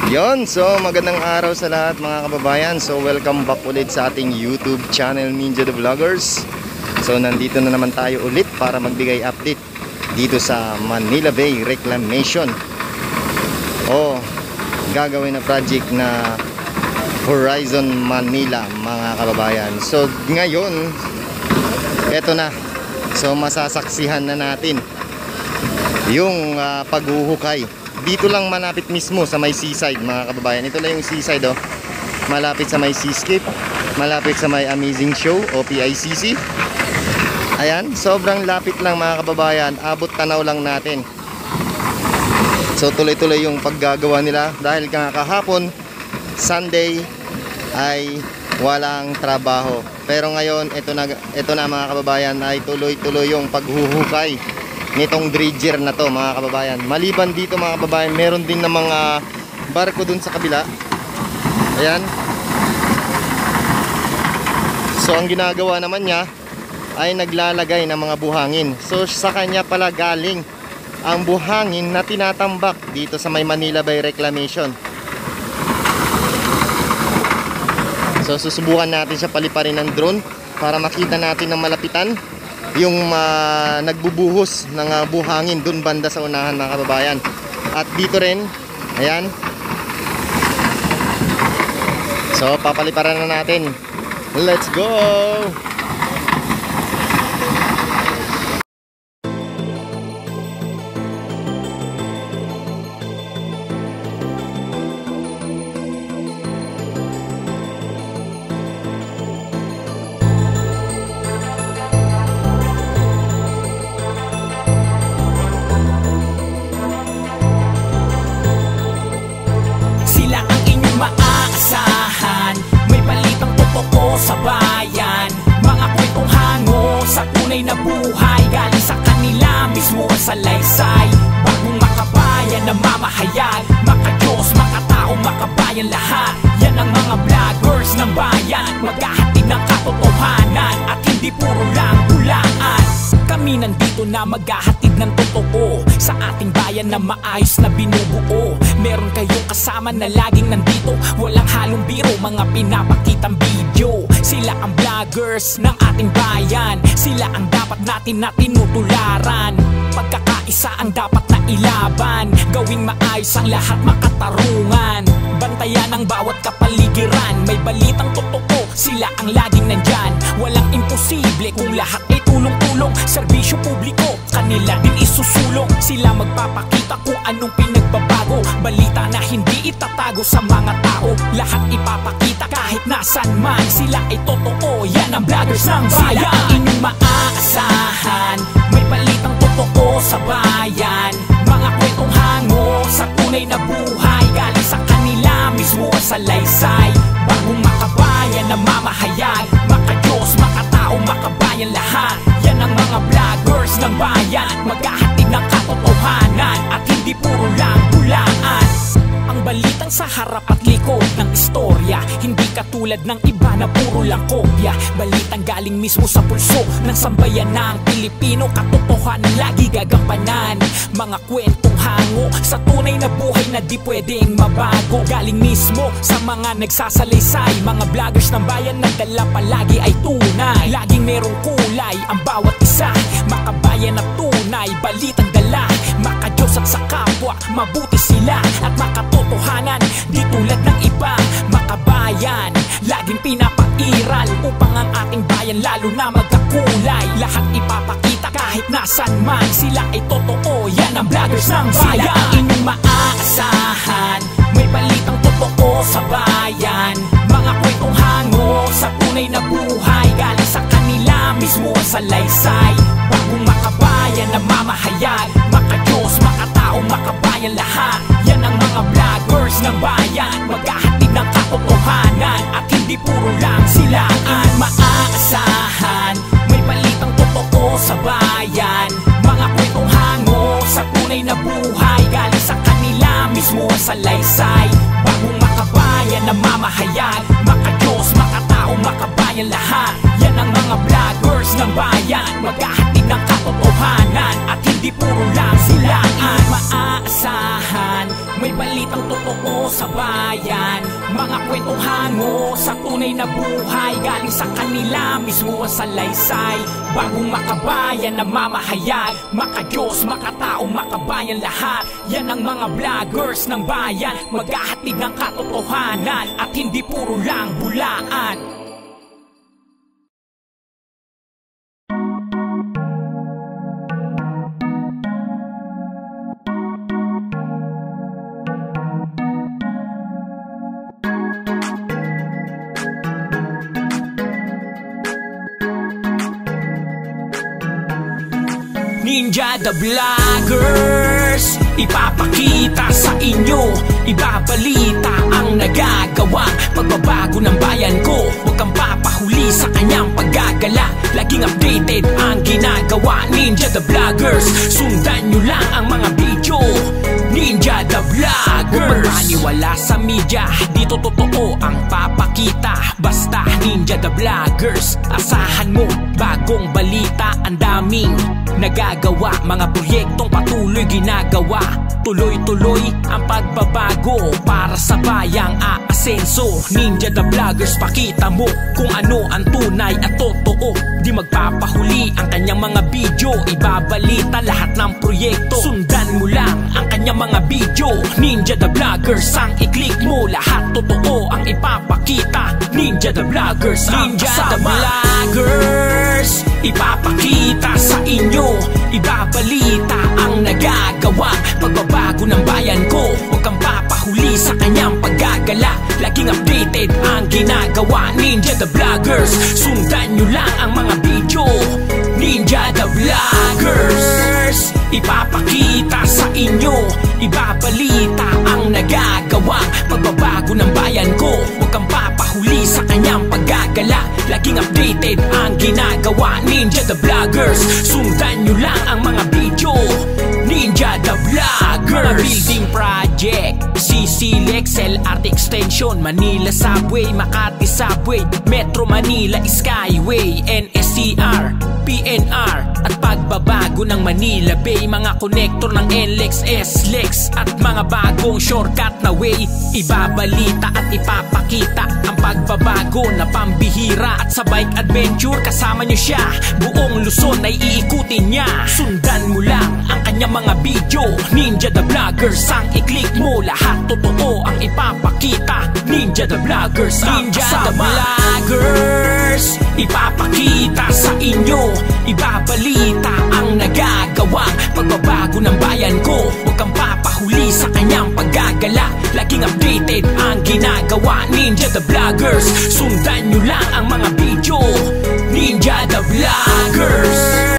Yon, so magandang araw sa lahat mga kababayan. So welcome back ulit sa ating YouTube channel, Ninja the Vloggers. So nandito na naman tayo ulit para magbigay update dito sa Manila Bay Reclamation. Gagawin na project na Horizon Manila mga kababayan. So ngayon, eto na. So masasaksihan na natin yung paghuhukay. Dito lang malapit mismo sa may seaside mga kababayan. Ito lang yung seaside malapit sa may seascape, malapit sa may Amazing Show o PICC. Ayan, sobrang lapit lang mga kababayan. Abot tanaw lang natin. So tuloy-tuloy yung paggagawa nila dahil kahapon Sunday ay walang trabaho. Pero ngayon ito na mga kababayan ay tuloy-tuloy yung paghuhukay nitong dredger na to mga kababayan. Maliban dito mga kababayan, meron din na mga barko dun sa kabila. Ayan. So ang ginagawa naman niya ay naglalagay ng mga buhangin. So sa kanya pala galing ang buhangin na tinatambak dito sa may Manila Bay Reclamation. So susubukan natin siya paliparin ng drone para makita natin ng malapitan yung nagbubuhos ng buhangin dun banda sa unahan mga kababayan. At dito rin, ayan. So papaliparan na natin. Let's go! Sa bayan, mga kwentong hango sa tunay na buhay, galing sa kanila mismo ang salaysay. Bagong makabayan na mamahayag, makadiyos, makatao, makabayan lahat. Yan ang mga vloggers ng bayan, maghahatid ng katotohanan at hindi puro lang hulaan. Kami nandito na maghahatid ng totoo sa ating bayan na maayos na binubuo. Meron kayong kasama na laging nandito, walang halong biro, mga pinapakitang video. Sila ang vloggers ng ating bayan, sila ang dapat natin na tinutularan. Pagkakaisa ang dapat na ilaban, gawing maayos ang lahat, makatarungan. Bantayan ang bawat kapaligiran, may balitang totoo, sila ang laging nandyan. Walang imposible kung lahat ay tulong-tulong. Serbisyo publiko, kanila din isusulong. Sila magpapakita kung anong pinagbabago, balita na hindi itatago sa mga tao. Lahat ipapakita kahit nasan man, sila ay totoo, yan ang vloggers ng bayan. Sila ang inyong maaasahan, may balitang totoo sa bayan. Mga kwentong hango sa tunay na buhay, galing sa kanila mismo ang salaysay. Bagong makabayan na mamahayag, makadiyos, makatao, makabayan lahat. Yan ang mga vloggers ng bayan, maghahatid ng katotohanan at hindi puro lang hulaan. Ang balitang sa harap at likod ng istorya, hindi katulad ng iba na puro lang kopya. Balitang galing mismo sa pulso ng sambayan ng Pilipino, katotohanan lagi gagampanan. Mga kwentong hango sa tunay na buhay na di pwedeng mabago, galing mismo sa mga nagsasalaysay. Mga vloggers ng bayan na dala palagi ay tunay, laging merong kulay ang bawat isa. Makabayan at tunay, balitang dala, makadiyos at sa kapwa, mabuti sila at makatotohanan, di tulad ng iba. Makabayan, laging pinapairal upang ang ating bayan lalo na magkakulay. Lahat ipapakita kahit nasan man, sila ay totoo, yan ang vloggers ng bayan. Sila ang inyong maaasahan, may balitang totoo sa bayan. Mga kwentong hango sa tunay na buhay, galing sa kanila mismo ang salaysay. Bagong makabayan na mamahayag, makadiyos, makatao, makabayan lahat. Yan ang mga vloggers ng bayan, maghahatid ng katotohanan at hindi puro lang silaan. Maaasahan, may balitang totoo sa bayan. Mga kwentong hango sa tunay na buhay, galing sa kanila mismo ang salaysay. Bagong makabayan na mamahayag, makadiyos, makatao, makabayan lahat. Yan ang mga vloggers ng bayan, maghahatid ng katotohanan katotohanan at hindi puro lang silaan. Maaasahan, may balitang totoo sa bayan, mga kwentong hango sa tunay na buhay, galing sa kanila mismo ang salaysay. Bagong makabayan na mamahayag, maka-Diyos, makatao, makabayan lahat. Yan ang mga vloggers ng bayan, maghahatid ng katotohanan at hindi puro lang bulaan. Ninja the Vloggers, ipapakita sa inyo, ibabalita ang nagagawa, pagbabago ng bayan ko. Huwag kang papahuli sa kanyang paggagala, laging updated ang ginagawa. Ninja the Vloggers, sundan nyo lang ang mga video. Ninja the Vloggers, huwag magpaniwala sa media, dito totoo ang papakita. Basta Ninja the Vloggers, asahan mo bagong balita, ang daming nagagawa, mga proyektong patuloy ginagawa. Tuloy-tuloy ang pagbabago para sa bayang aasenso. Ninja the Vloggers, pakita mo kung ano ang tunay at totoo. Di magpapahuli ang kanyang mga video, ibabalita lahat ng proyekto. Sundan mo lang ang kanyang mga video. Ninja the Vloggers, ang i-click mo, lahat totoo ang ipapakita. Ninja the Vloggers, Ninja the Vloggers, ipapakita sa inyo, ibabalita ang nagagawa, pagbabago ng bayan ko. Huwag kang papahuli sa kanyang paggagala, laging updated ang ginagawa. Ninja the Vloggers, sundan nyo lang ang mga video. Ninja the Vloggers, ipapakita sa inyo, ibabalita ang nagagawa, pagbabago ng bayan ko. Huwag kang papahuli sa kanyang paggagala, laging updated ang ginagawa. Ninja the Vloggers, sundan nyo lang ang mga video. Ninja the Vloggers, mga building project, CC-Lex, LRT Extension, Manila Subway, Makati Subway, Metro Manila Skyway, NSCR, PNR, at pagbabago ng Manila Bay, mga konektor ng NLEX, SLEX, at mga bagong shortcut na way. Ibabalita at ipapakita ang pagbabago na pambihira, at sa bike adventure kasama nyo siya, buong Luzon ay iikutin niya. Sundan mo lang ang kanyang mga video. Ninja the Vloggers, ang i-click mo, lahat totoo ang ipapakita. Ninja the Vloggers, Ninja the Vloggers, ipapakita sa inyo, ibabalita ang nagagawa, pagbabago ng bayan ko. Huwag kang papahuli sa kanyang paggagala, laging updated ang ginagawa. Ninja the Vloggers, sundan nyo lang ang mga video. Ninja the Vloggers.